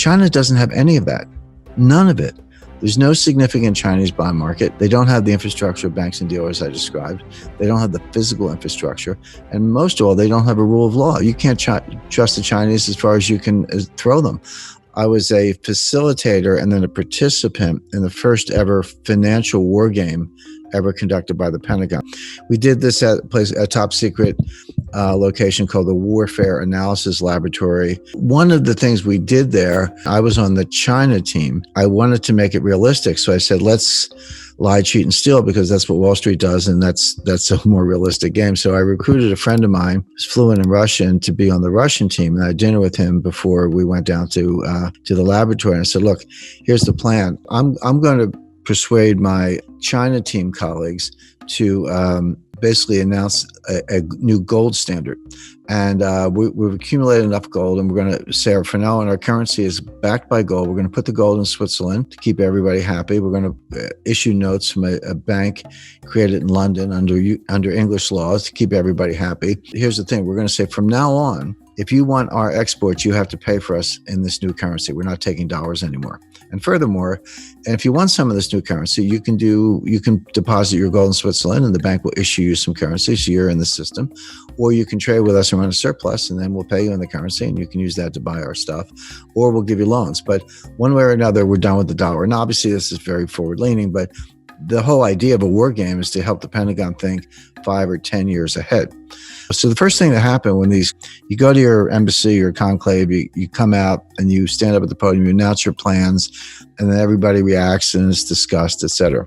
China doesn't have any of that. None of it. There's no significant Chinese bond market. They don't have the infrastructure of banks and dealers I described. They don't have the physical infrastructure. And most of all, they don't have a rule of law. You can't trust the Chinese as far as you can throw them. I was a facilitator and then a participant in the first ever financial war game ever conducted by the Pentagon. We did this at a top secret location called the Warfare Analysis Laboratory. One of the things we did there, I was on the China team. I wanted to make it realistic. So I said, let's lie, cheat, and steal, because that's what Wall Street does. And that's a more realistic game. So I recruited a friend of mine who's fluent in Russian to be on the Russian team. And I had dinner with him before we went down to the laboratory. And I said, look, here's the plan. I'm going to persuade my China team colleagues to basically announce a new gold standard. And we've accumulated enough gold, and we're going to say, for now on, our currency is backed by gold. We're going to put the gold in Switzerland to keep everybody happy. We're going to issue notes from a bank created in London under English laws to keep everybody happy. Here's the thing. We're going to say, from now on, if you want our exports, you have to pay for us in this new currency. We're not taking dollars anymore. And furthermore, and if you want some of this new currency, you can deposit your gold in Switzerland and the bank will issue you some currency, so you're in the system. Or you can trade with us and run a surplus, and then we'll pay you in the currency and you can use that to buy our stuff, or we'll give you loans. But one way or another, we're done with the dollar. And obviously this is very forward leaning, but the whole idea of a war game is to help the Pentagon think 5 or 10 years ahead. So the first thing that happened when you go to your embassy or conclave, you come out and you stand up at the podium, you announce your plans, and then everybody reacts and it's discussed, et cetera.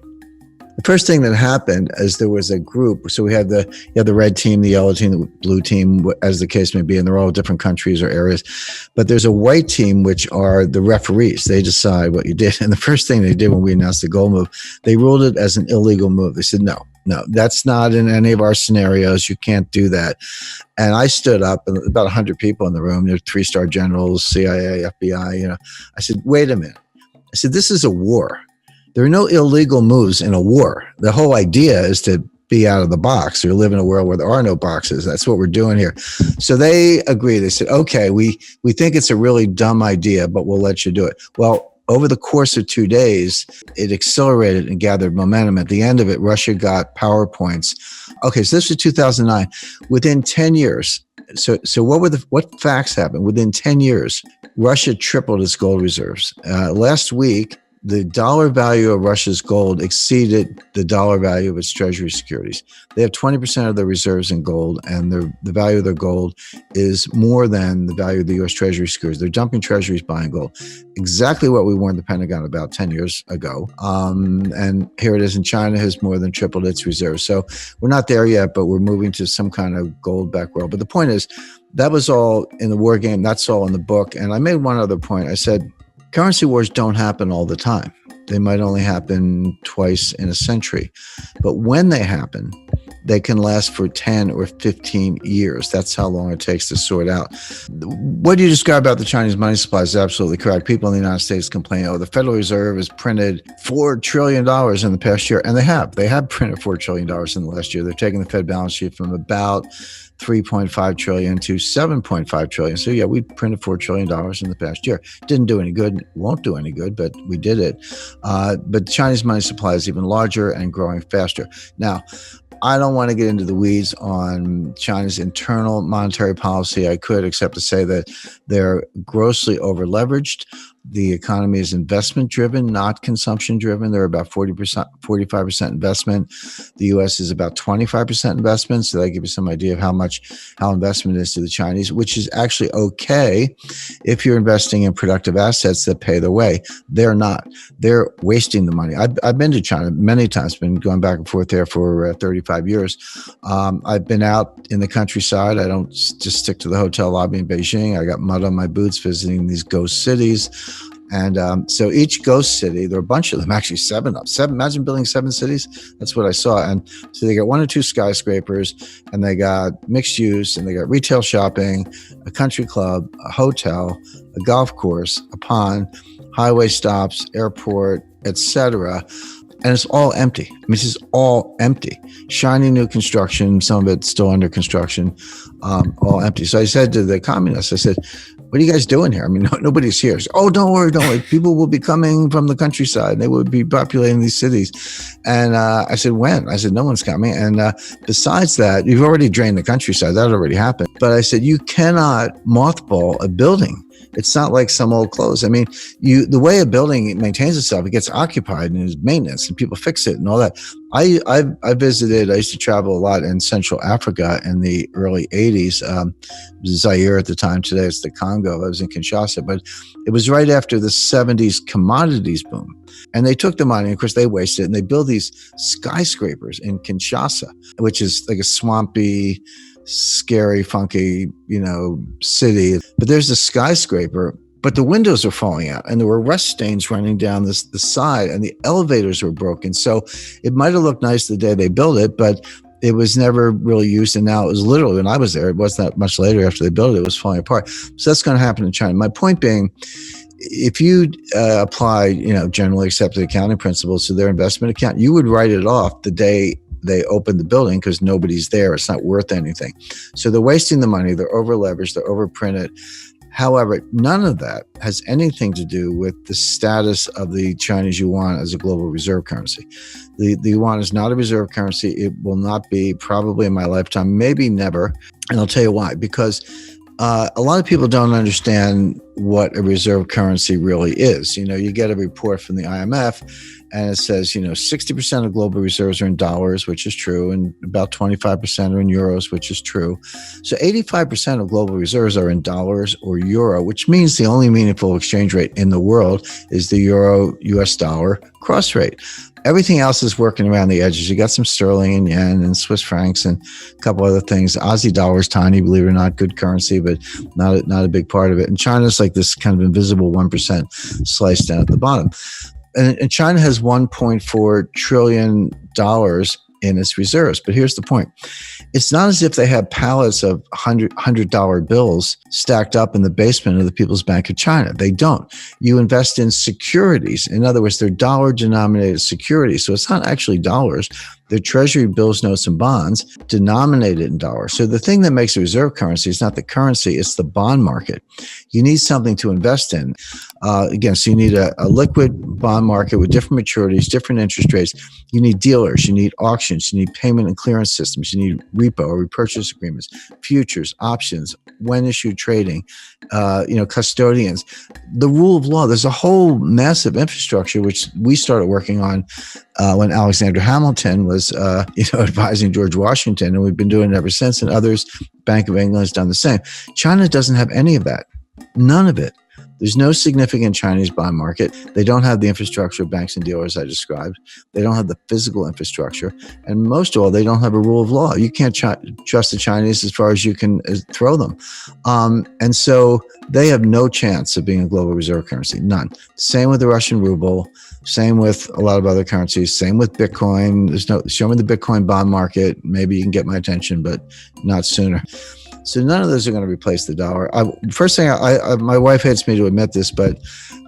The first thing that happened is there was a group. So we had the red team, the yellow team, the blue team, as the case may be, and they're all different countries or areas. But there's a white team, which are the referees. They decide what you did. And the first thing they did when we announced the gold move, they ruled it as an illegal move. They said, no, that's not in any of our scenarios. You can't do that. And I stood up, and about 100 people in the room. There's 3-star generals, CIA, FBI. I said, wait a minute. I said, this is a war. There are no illegal moves in a war. The whole idea is to be out of the box or live in a world where there are no boxes. That's what we're doing here. So they agreed. They said, okay, we think it's a really dumb idea, but we'll let you do it. Well, over the course of 2 days, it accelerated and gathered momentum. At the end of it, Russia got PowerPoints. Okay, so this was 2009. Within 10 years, so what facts happened? Within 10 years, Russia tripled its gold reserves. Last week, the dollar value of Russia's gold exceeded the dollar value of its treasury securities. They have 20% of their reserves in gold, and the value of their gold is more than the value of the U.S. treasury securities. They're dumping treasuries, buying gold. Exactly what we warned the Pentagon about 10 years ago. And here it is, and China has more than tripled its reserves. So we're not there yet, but we're moving to some kind of gold-backed world. But the point is, that was all in the war game. That's all in the book. And I made one other point. I said, currency wars don't happen all the time. They might only happen twice in a century. But when they happen, they can last for 10 or 15 years. That's how long it takes to sort out. What you describe about the Chinese money supply is absolutely correct. People in the United States complain, the Federal Reserve has printed $4 trillion in the past year. And they have printed $4 trillion in the last year. They're taking the Fed balance sheet from about 3.5 trillion to 7.5 trillion. So yeah, we printed $4 trillion in the past year. Didn't do any good, won't do any good, but we did it. But Chinese money supply is even larger and growing faster. Now, I don't want to get into the weeds on China's internal monetary policy. I could, except to say that they're grossly over-leveraged. The economy is investment-driven, not consumption-driven. They're about 45% investment. The U.S. is about 25% investment. So that gives you some idea of how investment is to the Chinese, which is actually okay if you're investing in productive assets that pay the way. They're not. They're wasting the money. I've been to China many times, been going back and forth there for 35 years. I've been out in the countryside. I don't just stick to the hotel lobby in Beijing. I got mud on my boots visiting these ghost cities. And so each ghost city, there are a bunch of them, actually seven. Imagine building 7 cities. That's what I saw. And so they got 1 or 2 skyscrapers, and they got mixed use, and they got retail shopping, a country club, a hotel, a golf course, a pond, highway stops, airport, etc. And it's all empty. I mean, it's just all empty. Shiny new construction, some of it still under construction, all empty. So I said to the communists, I said, what are you guys doing here? I mean, nobody's here. So, oh, don't worry. People will be coming from the countryside and they will be populating these cities. And I said, when? I said, no one's coming. And besides that, you've already drained the countryside. That already happened. But I said, you cannot mothball a building. It's not like some old clothes. I mean, the way a building maintains itself, it gets occupied and there's maintenance and people fix it and all that. I visited, I used to travel a lot in Central Africa in the early 80s. Zaire at the time, today it's the Congo. I was in Kinshasa, but it was right after the 70s commodities boom. And they took the money, of course they wasted it, and they built these skyscrapers in Kinshasa, which is like a swampy, scary, funky, city. But there's a skyscraper, but the windows are falling out and there were rust stains running down the side and the elevators were broken. So it might have looked nice the day they built it, but it was never really used. And now it was literally, when I was there, it wasn't that much later after they built it, it was falling apart. So that's going to happen in China. My point being, if you apply, generally accepted accounting principles to their investment account, you would write it off the day they open the building because nobody's there. It's not worth anything. So they're wasting the money. They're over leveraged. They're overprinted. However, none of that has anything to do with the status of the Chinese yuan as a global reserve currency. The yuan is not a reserve currency. It will not be, probably in my lifetime, maybe never. And I'll tell you why. Because a lot of people don't understand what a reserve currency really is. You get a report from the IMF and it says, 60% of global reserves are in dollars, which is true, and about 25% are in euros, which is true. So 85% of global reserves are in dollars or euro, which means the only meaningful exchange rate in the world is the euro-US dollar cross rate. Everything else is working around the edges. You got some sterling and yen and Swiss francs and a couple other things. Aussie dollar is tiny, believe it or not, good currency, but not a big part of it. And China's like this kind of invisible 1% sliced down at the bottom. And China has $1.4 trillion in its reserves. But here's the point. It's not as if they have pallets of $100 bills stacked up in the basement of the People's Bank of China. They don't. You invest in securities. In other words, they're dollar-denominated securities. So it's not actually dollars. They're treasury bills, notes, and bonds denominated in dollars. So the thing that makes a reserve currency is not the currency, it's the bond market. You need something to invest in. Again, so you need a liquid bond market with different maturities, different interest rates. You need dealers, you need auctions, you need payment and clearance systems, you need repo or repurchase agreements, futures, options, when issued trading, custodians. The rule of law, there's a whole massive infrastructure, which we started working on when Alexander Hamilton was, advising George Washington, and we've been doing it ever since. And others, Bank of England has done the same. China doesn't have any of that, none of it. There's no significant Chinese bond market. They don't have the infrastructure of banks and dealers I described. They don't have the physical infrastructure. And most of all, they don't have a rule of law. You can't trust the Chinese as far as you can throw them. And so they have no chance of being a global reserve currency, none. Same with the Russian ruble, same with a lot of other currencies, same with Bitcoin. Show me the Bitcoin bond market. Maybe you can get my attention, but not sooner. So none of those are going to replace the dollar. First thing, my wife hates me to admit this, but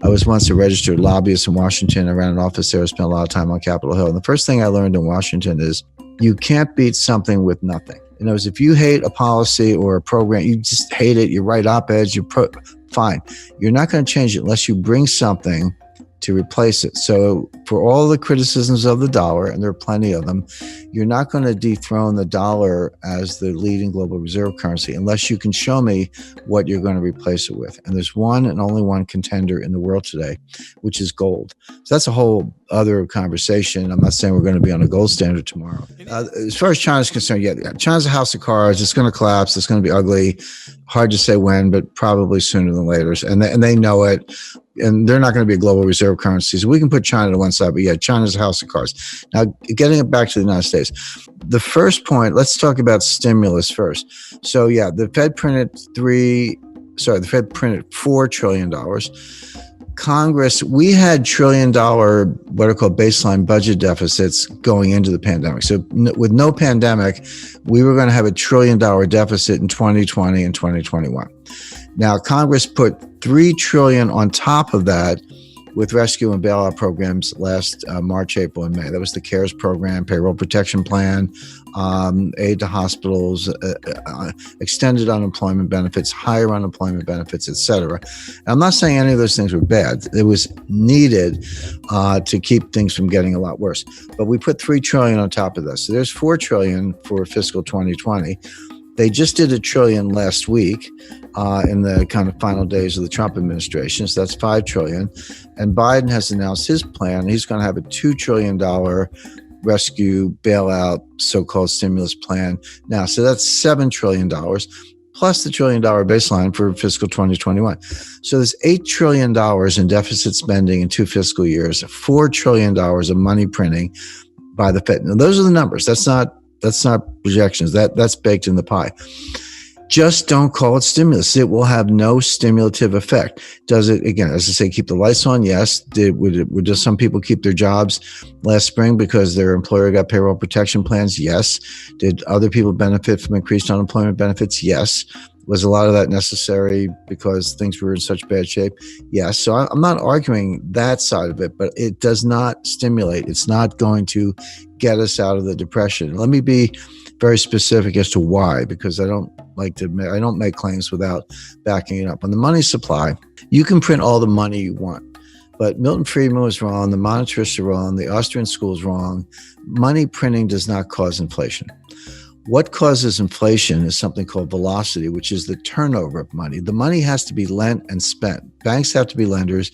I was once a registered lobbyist in Washington. I ran an office there. I spent a lot of time on Capitol Hill. And the first thing I learned in Washington is you can't beat something with nothing. In other words, if you hate a policy or a program, you just hate it, you write op-eds, fine. You're not going to change it unless you bring something to replace it. So for all the criticisms of the dollar, and there are plenty of them, you're not going to dethrone the dollar as the leading global reserve currency unless you can show me what you're going to replace it with. And there's one and only one contender in the world today, which is gold. So that's a whole other conversation. I'm not saying we're going to be on a gold standard tomorrow. As far as China's concerned, China's a house of cards. It's going to collapse. It's going to be ugly. Hard to say when, but probably sooner than later. And they know it. And they're not going to be a global reserve currency. So we can put China to one side, but China's a house of cards. Now, getting it back to the United States, the first point, let's talk about stimulus first. So the Fed printed $4 trillion. Congress, we had $1 trillion, what are called baseline budget deficits going into the pandemic. So with no pandemic, we were going to have $1 trillion deficit in 2020 and 2021. Now, Congress put $3 trillion on top of that with rescue and bailout programs last March, April, and May. That was the CARES program, payroll protection plan, aid to hospitals, extended unemployment benefits, higher unemployment benefits, etc. I'm not saying any of those things were bad. It was needed to keep things from getting a lot worse. But we put $3 trillion on top of this. So there's $4 trillion for fiscal 2020. They just did $1 trillion last week in the kind of final days of the Trump administration. So that's $5 trillion. And Biden has announced his plan. He's going to have a $2 trillion rescue bailout, so-called stimulus plan now. So that's $7 trillion plus the $1 trillion baseline for fiscal 2021. So there's $8 trillion in deficit spending in 2 fiscal years, $4 trillion of money printing by the Fed. Now, those are the numbers. That's not projections. That's baked in the pie. Just don't call it stimulus. It will have no stimulative effect. Does it, again, as I say, keep the lights on? Yes. Would just some people keep their jobs last spring because their employer got payroll protection plans? Yes. Did other people benefit from increased unemployment benefits? Yes. Was a lot of that necessary because things were in such bad shape? Yes. So I'm not arguing that side of it, but it does not stimulate. It's not going to get us out of the depression. Let me be very specific as to why, because I don't make claims without backing it up. On the money supply, you can print all the money you want, but Milton Friedman was wrong. The monetarists are wrong. The Austrian school is wrong. Money printing does not cause inflation. What causes inflation is something called velocity, which is the turnover of money. The money has to be lent and spent. Banks have to be lenders.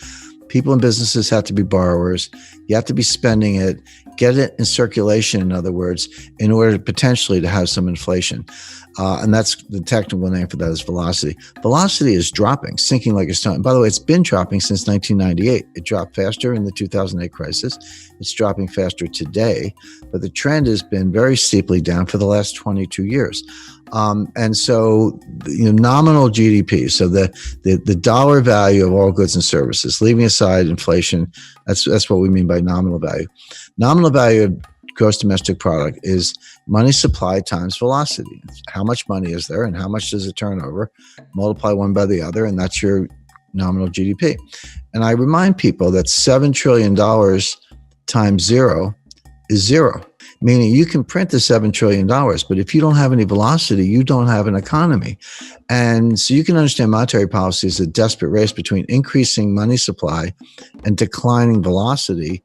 People and businesses have to be borrowers. You have to be spending it, get it in circulation, in other words, in order to potentially to have some inflation. And that's the technical name for that is velocity. Velocity is dropping, sinking like a stone. And by the way, it's been dropping since 1998. It dropped faster in the 2008 crisis. It's dropping faster today, but the trend has been very steeply down for the last 22 years. And so, nominal GDP, so the dollar value of all goods and services, leaving aside inflation, that's what we mean by nominal value. Nominal value of gross domestic product is money supply times velocity. How much money is there and how much does it turn over? Multiply one by the other, and that's your nominal GDP. And I remind people that $7 trillion times zero is zero, meaning you can print the $7 trillion, but if you don't have any velocity, you don't have an economy. And so you can understand monetary policy is a desperate race between increasing money supply and declining velocity.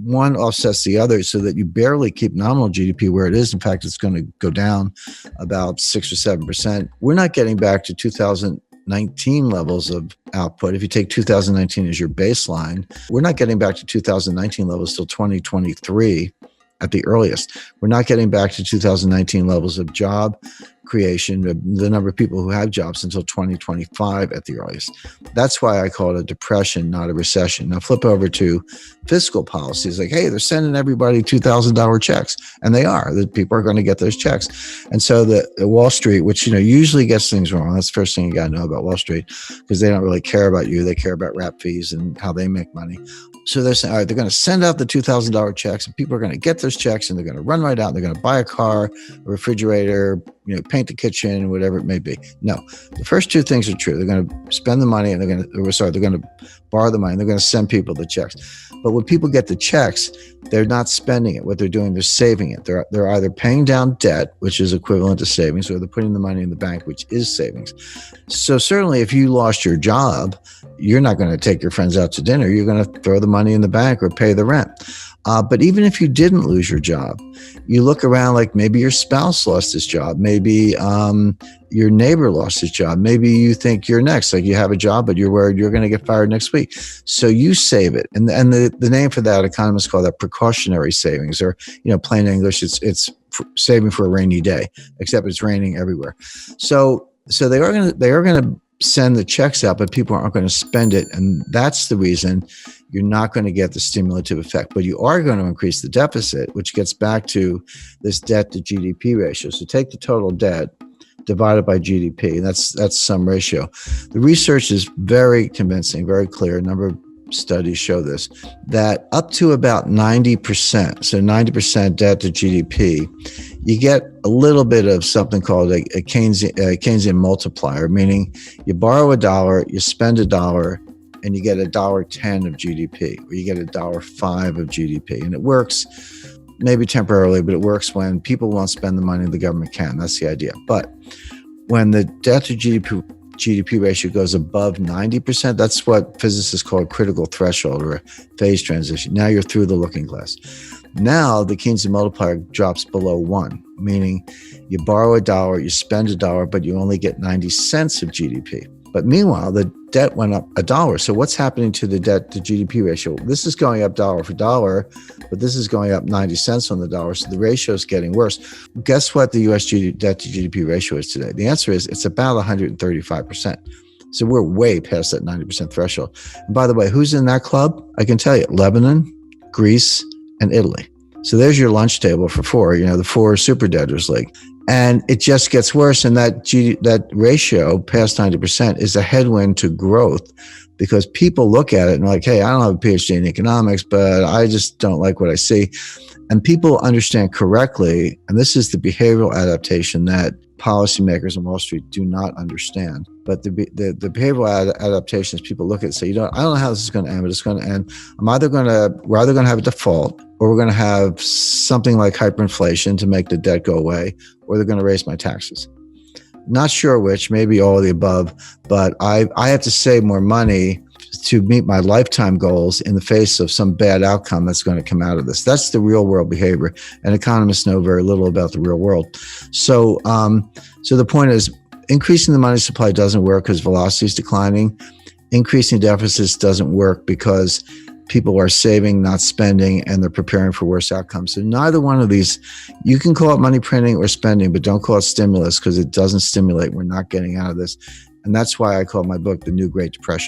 One offsets the other so that you barely keep nominal GDP where it is. In fact, it's going to go down about 6 or 7%. We're not getting back to 2019 levels of output. If you take 2019 as your baseline, we're not getting back to 2019 levels till 2023 at the earliest. We're not getting back to 2019 levels of job creation, the number of people who have jobs, until 2025 at the earliest. That's why I call it a depression, not a recession. Now flip over to fiscal policies. Like, hey, they're sending everybody $2,000 checks, and they are. The people are going to get those checks. And so the Wall Street, which usually gets things wrong. That's the first thing you got to know about Wall Street, because they don't really care about you. They care about rap fees and how they make money. So they're saying, all right, they're going to send out the $2,000 checks, and people are going to get those checks, and they're going to run right out. And they're going to buy a car, a refrigerator, paint the kitchen, whatever it may be. No, the first two things are true. They're going to spend the money, and they're going to borrow the money, and they're going to send people the checks. But when people get the checks, they're not spending it. What they're doing, they're saving it. They're either paying down debt, which is equivalent to savings, or they're putting the money in the bank, which is savings. So certainly if you lost your job, you're not going to take your friends out to dinner. You're going to throw the money in the bank or pay the rent. But even if you didn't lose your job, you look around, like maybe your spouse lost his job. Maybe your neighbor lost his job. Maybe you think you're next, like you have a job, but you're worried you're going to get fired next week. So you save it. And the name for that, economists call that precautionary savings, or, plain English, it's saving for a rainy day, except it's raining everywhere. So they are going to send the checks out, but people aren't going to spend it. And that's the reason you're not going to get the stimulative effect, but you are going to increase the deficit, which gets back to this debt to GDP ratio. So take the total debt divided by GDP. That's some ratio. The research is very convincing, very clear. A number of studies show this, that up to about 90%, so 90% debt to GDP, you get a little bit of something called a Keynesian multiplier, meaning you borrow $1, you spend $1, and you get $1.10 of GDP, or you get $1.05 of GDP. And it works maybe temporarily, but it works when people won't spend the money the government can. That's the idea. But when the debt to GDP ratio goes above 90%, that's what physicists call a critical threshold or a phase transition. Now you're through the looking glass. Now the Keynesian multiplier drops below 1, meaning you borrow $1, you spend $1, but you only get 90 cents of GDP. But meanwhile, the debt went up $1. So what's happening to the debt to GDP ratio? This is going up dollar for dollar, but this is going up 90 cents on the dollar. So the ratio is getting worse. Guess what the US debt to GDP ratio is today? The answer is it's about 135%. So we're way past that 90% threshold. And by the way, who's in that club? I can tell you, Lebanon, Greece, and Italy. So there's your lunch table for four, the four super debtors league. And it just gets worse. And that ratio past 90% is a headwind to growth, because people look at it and are like, hey, I don't have a PhD in economics, but I just don't like what I see. And people understand correctly, and this is the behavioral adaptation that policymakers on Wall Street do not understand. But the behavioral adaptations, people look at it and say, I don't know how this is going to end, but it's going to end. We're either going to have a default, or we're going to have something like hyperinflation to make the debt go away, or they're going to raise my taxes. Not sure which, maybe all of the above, but I have to save more money to meet my lifetime goals in the face of some bad outcome that's going to come out of this. That's the real world behavior, and economists know very little about the real world. So the point is, increasing the money supply doesn't work because velocity is declining. Increasing deficits doesn't work because people are saving, not spending, and they're preparing for worse outcomes. So neither one of these, you can call it money printing or spending, but don't call it stimulus, because it doesn't stimulate. We're not getting out of this. And that's why I call my book The New Great Depression.